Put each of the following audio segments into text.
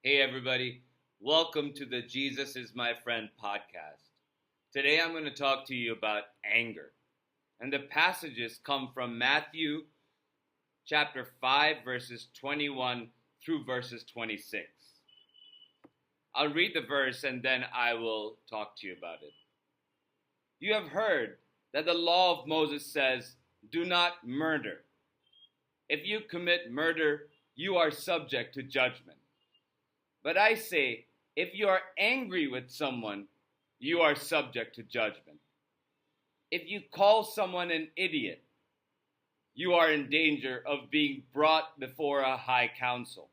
Hey, everybody. Welcome to the Jesus is My Friend podcast. Today I'm going to talk to you about anger. And the passages come from Matthew chapter 5, verses 21 through verses 26. I'll read the verse and then I will talk to you about it. You have heard that the law of Moses says, "Do not murder. If you commit murder, you are subject to judgment. But I say, if you are angry with someone, you are subject to judgment. If you call someone an idiot, you are in danger of being brought before a high council.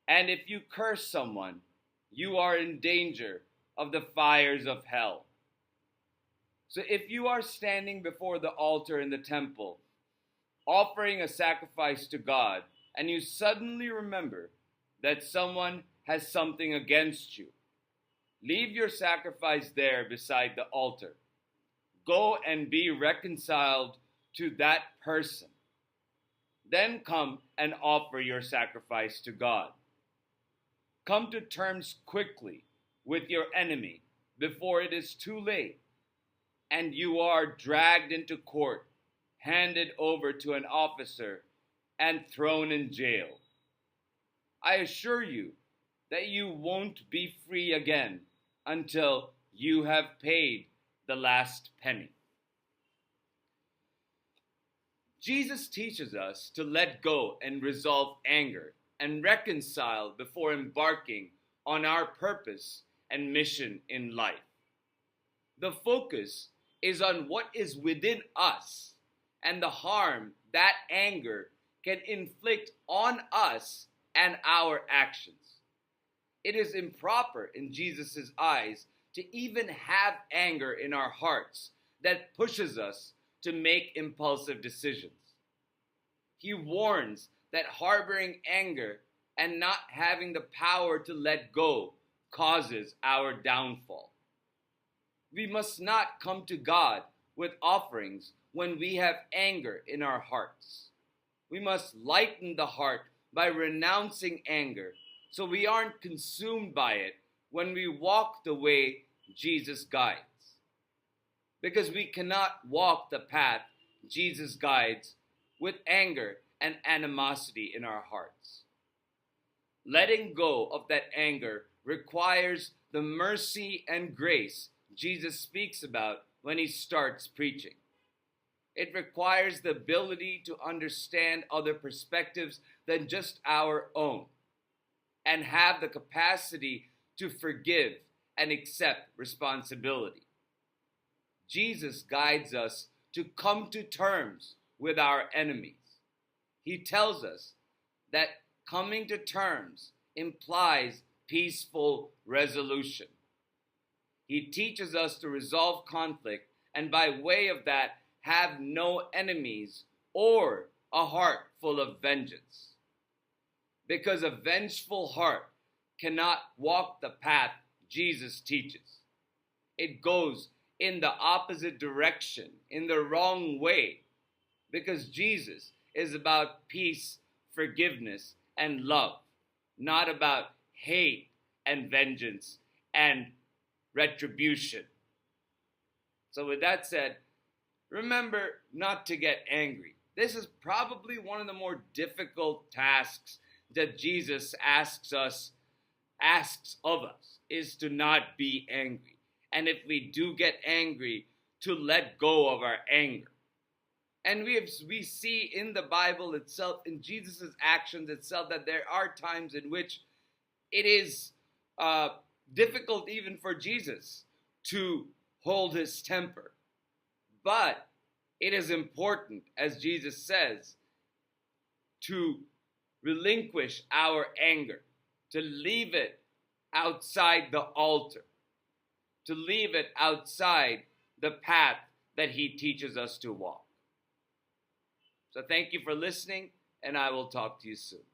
And if you curse someone, you are in danger of the fires of hell. So if you are standing before the altar in the temple, offering a sacrifice to God, and you suddenly remember that someone has something against you, leave your sacrifice there beside the altar. Go and be reconciled to that person. Then come and offer your sacrifice to God. Come to terms quickly with your enemy before it is too late, and you are dragged into court, handed over to an officer, and thrown in jail. I assure you that you won't be free again until you have paid the last penny." Jesus teaches us to let go and resolve anger and reconcile before embarking on our purpose and mission in life. The focus is on what is within us and the harm that anger can inflict on us and our actions. It is improper in Jesus' eyes to even have anger in our hearts that pushes us to make impulsive decisions. He warns that harboring anger and not having the power to let go causes our downfall. We must not come to God with offerings when we have anger in our hearts. We must lighten the heart by renouncing anger so we aren't consumed by it when we walk the way Jesus guides. Because we cannot walk the path Jesus guides with anger and animosity in our hearts. Letting go of that anger requires the mercy and grace Jesus speaks about when he starts preaching. It requires the ability to understand other perspectives than just our own, and have the capacity to forgive and accept responsibility. Jesus guides us to come to terms with our enemies. He tells us that coming to terms implies peaceful resolution. He teaches us to resolve conflict and by way of that have no enemies or a heart full of vengeance. Because a vengeful heart cannot walk the path Jesus teaches. It goes in the opposite direction, in the wrong way, because Jesus is about peace, forgiveness, and love, not about hate and vengeance and retribution. So with that said, remember not to get angry. This is probably one of the more difficult tasks that Jesus asks of us, is to not be angry. And if we do get angry, to let go of our anger. And we see in the Bible itself, in Jesus' actions itself, that there are times in which it is difficult even for Jesus to hold his temper. But it is important, as Jesus says, to relinquish our anger, to leave it outside the altar, to leave it outside the path that he teaches us to walk. So thank you for listening, and I will talk to you soon.